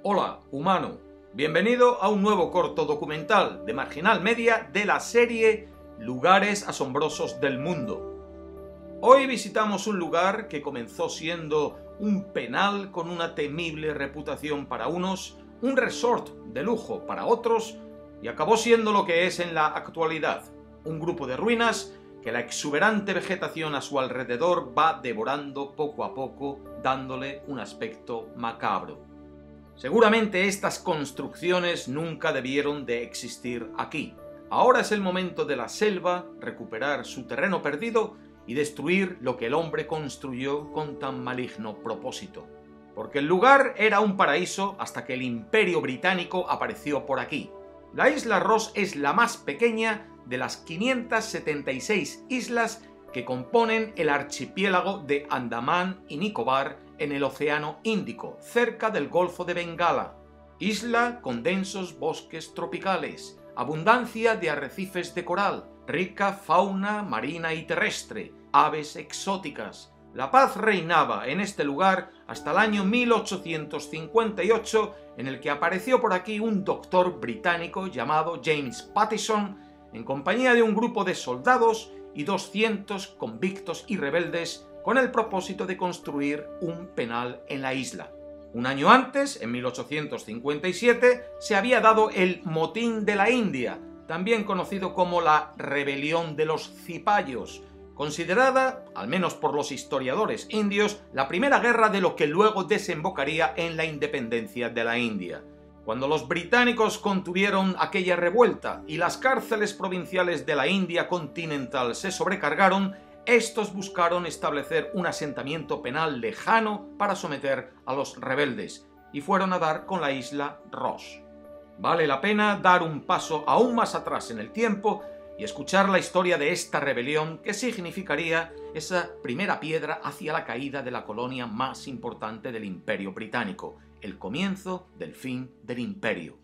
Hola, humano. Bienvenido a un nuevo corto documental de Marginal Media de la serie Lugares asombrosos del mundo. Hoy visitamos un lugar que comenzó siendo un penal con una temible reputación para unos, un resort de lujo para otros y acabó siendo lo que es en la actualidad, un grupo de ruinas que la exuberante vegetación a su alrededor va devorando poco a poco, dándole un aspecto macabro. Seguramente estas construcciones nunca debieron de existir aquí. Ahora es el momento de la selva recuperar su terreno perdido y destruir lo que el hombre construyó con tan maligno propósito. Porque el lugar era un paraíso hasta que el Imperio Británico apareció por aquí. La isla Ross es la más pequeña de las 576 islas que componen el archipiélago de Andamán y Nicobar en el Océano Índico, cerca del Golfo de Bengala. Isla con densos bosques tropicales, abundancia de arrecifes de coral, rica fauna marina y terrestre, aves exóticas. La paz reinaba en este lugar hasta el año 1858, en el que apareció por aquí un doctor británico llamado James Pattison, en compañía de un grupo de soldados y 200 convictos y rebeldes con el propósito de construir un penal en la isla. Un año antes, en 1857, se había dado el Motín de la India, también conocido como la Rebelión de los Cipayos, considerada, al menos por los historiadores indios, la primera guerra de lo que luego desembocaría en la independencia de la India. Cuando los británicos contuvieron aquella revuelta y las cárceles provinciales de la India continental se sobrecargaron, estos buscaron establecer un asentamiento penal lejano para someter a los rebeldes, y fueron a dar con la isla Ross. Vale la pena dar un paso aún más atrás en el tiempo y escuchar la historia de esta rebelión que significaría esa primera piedra hacia la caída de la colonia más importante del Imperio Británico, el comienzo del fin del imperio.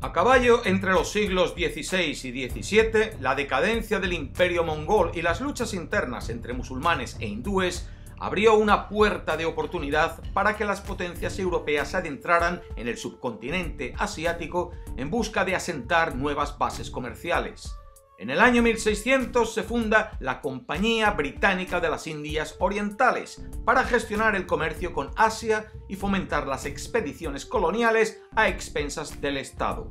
A caballo entre los siglos XVI y XVII, la decadencia del imperio mongol y las luchas internas entre musulmanes e hindúes abrió una puerta de oportunidad para que las potencias europeas se adentraran en el subcontinente asiático en busca de asentar nuevas bases comerciales. En el año 1600 se funda la Compañía Británica de las Indias Orientales para gestionar el comercio con Asia y fomentar las expediciones coloniales a expensas del Estado.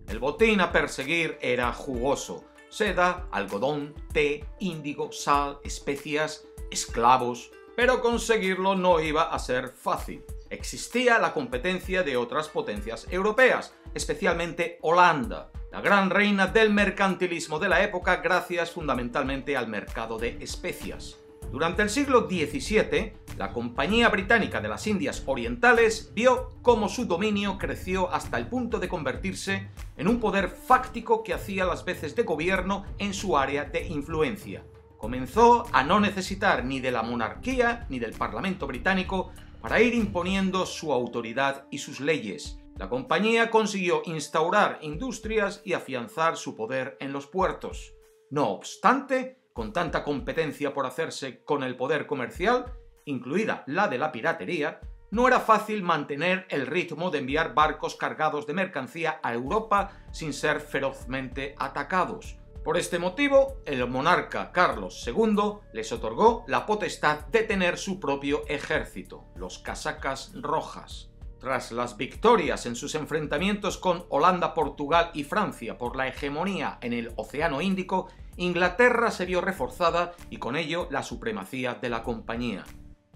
El botín a perseguir era jugoso: seda, algodón, té, índigo, sal, especias, esclavos. Pero conseguirlo no iba a ser fácil. Existía la competencia de otras potencias europeas, especialmente Holanda, la gran reina del mercantilismo de la época gracias fundamentalmente al mercado de especias. Durante el siglo XVII, la Compañía Británica de las Indias Orientales vio cómo su dominio creció hasta el punto de convertirse en un poder fáctico que hacía las veces de gobierno en su área de influencia. Comenzó a no necesitar ni de la monarquía ni del Parlamento británico para ir imponiendo su autoridad y sus leyes. La compañía consiguió instaurar industrias y afianzar su poder en los puertos. No obstante, con tanta competencia por hacerse con el poder comercial, incluida la de la piratería, no era fácil mantener el ritmo de enviar barcos cargados de mercancía a Europa sin ser ferozmente atacados. Por este motivo, el monarca Carlos II les otorgó la potestad de tener su propio ejército, los casacas rojas. Tras las victorias en sus enfrentamientos con Holanda, Portugal y Francia por la hegemonía en el Océano Índico, Inglaterra se vio reforzada y con ello la supremacía de la compañía.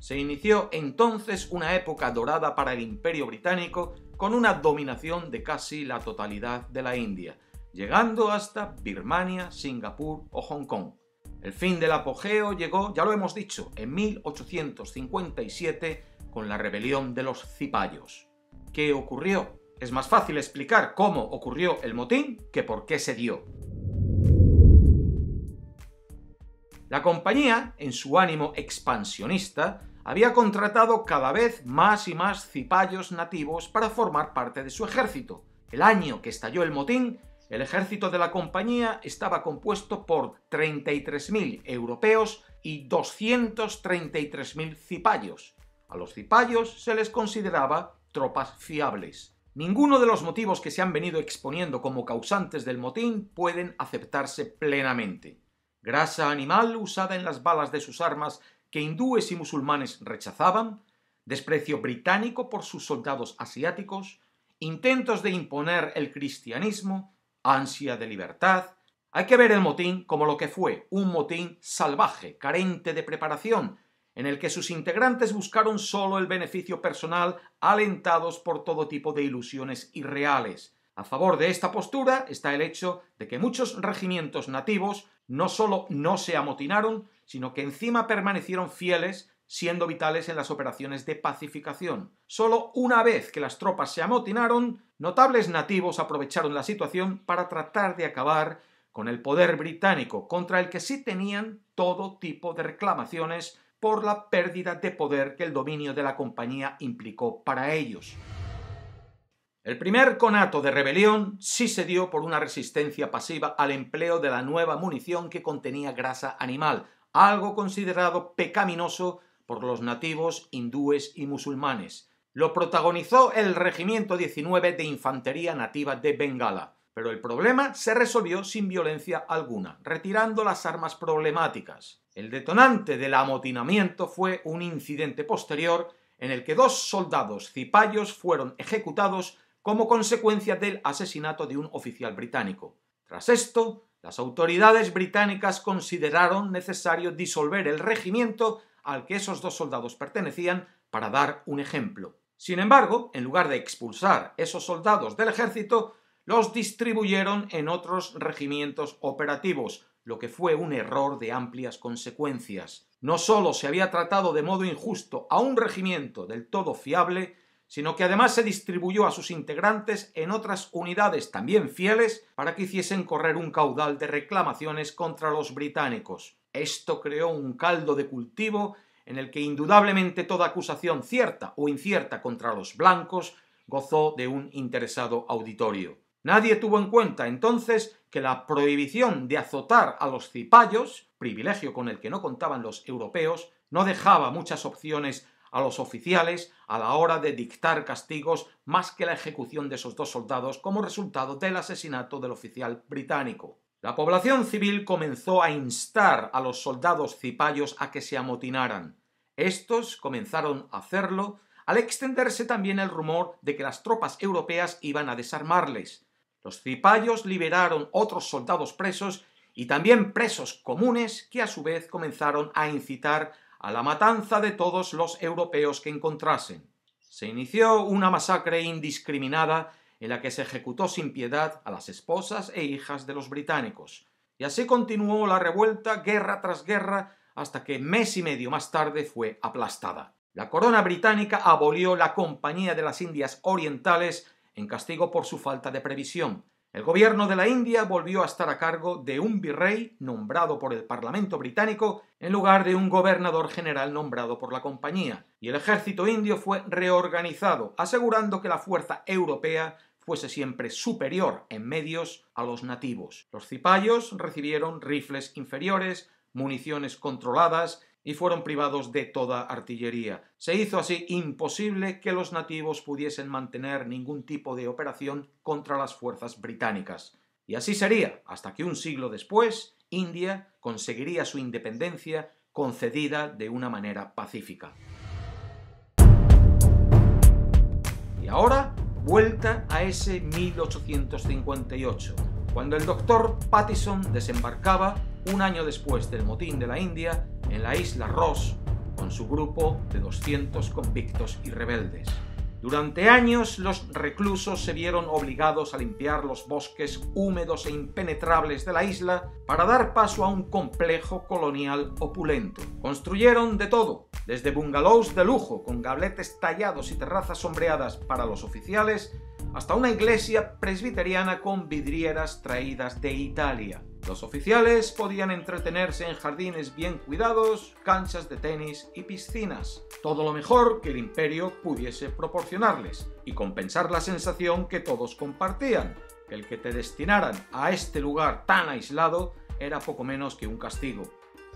Se inició entonces una época dorada para el Imperio Británico con una dominación de casi la totalidad de la India, llegando hasta Birmania, Singapur o Hong Kong. El fin del apogeo llegó, ya lo hemos dicho, en 1857 con la rebelión de los cipayos. ¿Qué ocurrió? Es más fácil explicar cómo ocurrió el motín que por qué se dio. La compañía, en su ánimo expansionista, había contratado cada vez más y más cipayos nativos para formar parte de su ejército. El año que estalló el motín, el ejército de la compañía estaba compuesto por 33.000 europeos y 233.000 cipayos. A los cipayos se les consideraba tropas fiables. Ninguno de los motivos que se han venido exponiendo como causantes del motín pueden aceptarse plenamente. Grasa animal usada en las balas de sus armas que hindúes y musulmanes rechazaban, desprecio británico por sus soldados asiáticos, intentos de imponer el cristianismo, ansia de libertad. Hay que ver el motín como lo que fue, un motín salvaje, carente de preparación, en el que sus integrantes buscaron solo el beneficio personal, alentados por todo tipo de ilusiones irreales. A favor de esta postura está el hecho de que muchos regimientos nativos no solo no se amotinaron, sino que encima permanecieron fieles, siendo vitales en las operaciones de pacificación. Solo una vez que las tropas se amotinaron, notables nativos aprovecharon la situación para tratar de acabar con el poder británico, contra el que sí tenían todo tipo de reclamaciones por la pérdida de poder que el dominio de la compañía implicó para ellos. El primer conato de rebelión sí se dio por una resistencia pasiva al empleo de la nueva munición que contenía grasa animal, algo considerado pecaminoso por los nativos hindúes y musulmanes. Lo protagonizó el Regimiento 19 de Infantería Nativa de Bengala, pero el problema se resolvió sin violencia alguna, retirando las armas problemáticas. El detonante del amotinamiento fue un incidente posterior en el que 2 soldados cipayos fueron ejecutados como consecuencia del asesinato de un oficial británico. Tras esto, las autoridades británicas consideraron necesario disolver el regimiento al que esos 2 soldados pertenecían para dar un ejemplo. Sin embargo, en lugar de expulsar esos soldados del ejército, los distribuyeron en otros regimientos operativos, lo que fue un error de amplias consecuencias. No solo se había tratado de modo injusto a un regimiento del todo fiable, sino que además se distribuyó a sus integrantes en otras unidades también fieles para que hiciesen correr un caudal de reclamaciones contra los británicos. Esto creó un caldo de cultivo en el que indudablemente toda acusación cierta o incierta contra los blancos gozó de un interesado auditorio. Nadie tuvo en cuenta entonces que la prohibición de azotar a los cipayos, privilegio con el que no contaban los europeos, no dejaba muchas opciones a los oficiales a la hora de dictar castigos más que la ejecución de esos 2 soldados como resultado del asesinato del oficial británico. La población civil comenzó a instar a los soldados cipayos a que se amotinaran. Estos comenzaron a hacerlo al extenderse también el rumor de que las tropas europeas iban a desarmarles. Los cipayos liberaron otros soldados presos y también presos comunes que a su vez comenzaron a incitar a la matanza de todos los europeos que encontrasen. Se inició una masacre indiscriminada en la que se ejecutó sin piedad a las esposas e hijas de los británicos. Y así continuó la revuelta guerra tras guerra hasta que mes y medio más tarde fue aplastada. La corona británica abolió la Compañía de las Indias Orientales en castigo por su falta de previsión. El gobierno de la India volvió a estar a cargo de un virrey nombrado por el Parlamento británico en lugar de un gobernador general nombrado por la compañía, y el ejército indio fue reorganizado, asegurando que la fuerza europea fuese siempre superior en medios a los nativos. Los cipayos recibieron rifles inferiores, municiones controladas y fueron privados de toda artillería. Se hizo así imposible que los nativos pudiesen mantener ningún tipo de operación contra las fuerzas británicas. Y así sería, hasta que un siglo después, India conseguiría su independencia concedida de una manera pacífica. Y ahora, vuelta a ese 1858, cuando el doctor Pattison desembarcaba un año después del motín de la India en la isla Ross, con con su grupo de 200 convictos y rebeldes. Durante años los reclusos se vieron obligados a limpiar los bosques húmedos e impenetrables de la isla para dar paso a un complejo colonial opulento. Construyeron de todo, desde bungalows de lujo con gabletes tallados y terrazas sombreadas para los oficiales, hasta una iglesia presbiteriana con vidrieras traídas de Italia. Los oficiales podían entretenerse en jardines bien cuidados, canchas de tenis y piscinas. Todo lo mejor que el imperio pudiese proporcionarles y compensar la sensación que todos compartían, que el que te destinaran a este lugar tan aislado era poco menos que un castigo.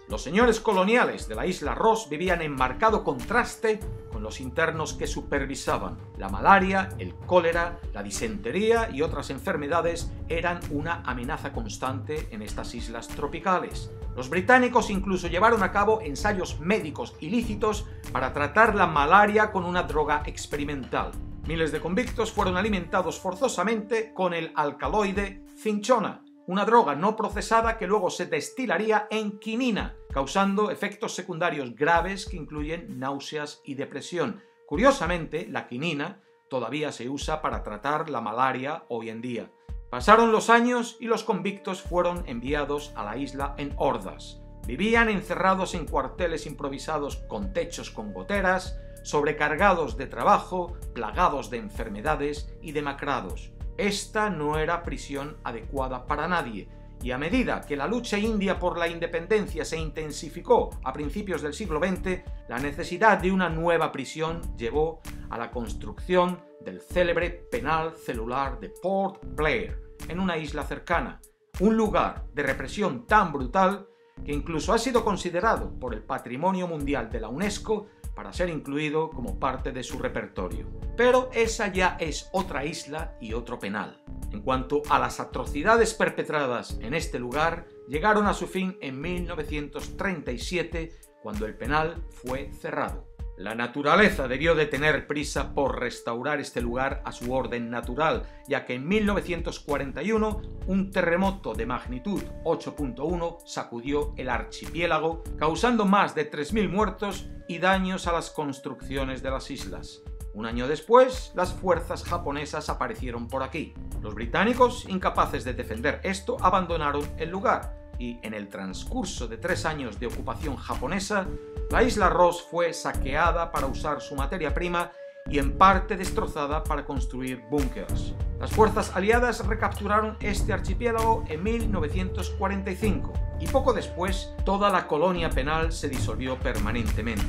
Los señores coloniales de la isla Ross vivían en marcado contraste con los internos que supervisaban. La malaria, el cólera, la disentería y otras enfermedades eran una amenaza constante en estas islas tropicales. Los británicos incluso llevaron a cabo ensayos médicos ilícitos para tratar la malaria con una droga experimental. Miles de convictos fueron alimentados forzosamente con el alcaloide cinchona, una droga no procesada que luego se destilaría en quinina, causando efectos secundarios graves que incluyen náuseas y depresión. Curiosamente, la quinina todavía se usa para tratar la malaria hoy en día. Pasaron los años y los convictos fueron enviados a la isla en hordas. Vivían encerrados en cuarteles improvisados con techos con goteras, sobrecargados de trabajo, plagados de enfermedades y demacrados. Esta no era prisión adecuada para nadie, y a medida que la lucha india por la independencia se intensificó a principios del siglo XX, la necesidad de una nueva prisión llevó a la construcción del célebre penal celular de Port Blair, en una isla cercana, un lugar de represión tan brutal que incluso ha sido considerado por el Patrimonio Mundial de la UNESCO para ser incluido como parte de su repertorio. Pero esa ya es otra isla y otro penal. En cuanto a las atrocidades perpetradas en este lugar, llegaron a su fin en 1937, cuando el penal fue cerrado. La naturaleza debió de tener prisa por restaurar este lugar a su orden natural, ya que en 1941 un terremoto de magnitud 8.1 sacudió el archipiélago, causando más de 3.000 muertos y daños a las construcciones de las islas. Un año después, las fuerzas japonesas aparecieron por aquí. Los británicos, incapaces de defender esto, abandonaron el lugar, y en el transcurso de 3 años de ocupación japonesa, la isla Ross fue saqueada para usar su materia prima y en parte destrozada para construir búnkers. Las fuerzas aliadas recapturaron este archipiélago en 1945 y poco después toda la colonia penal se disolvió permanentemente.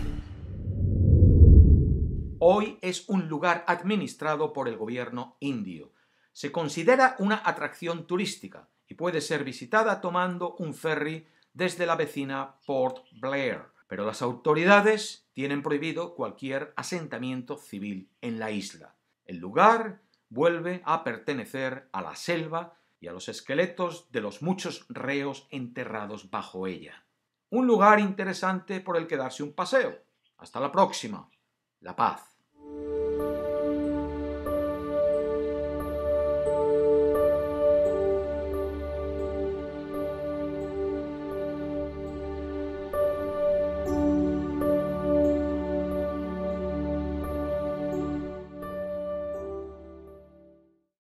Hoy es un lugar administrado por el gobierno indio. Se considera una atracción turística y puede ser visitada tomando un ferry desde la vecina Port Blair, pero las autoridades tienen prohibido cualquier asentamiento civil en la isla. El lugar vuelve a pertenecer a la selva y a los esqueletos de los muchos reos enterrados bajo ella. Un lugar interesante por el que darse un paseo. Hasta la próxima. La paz.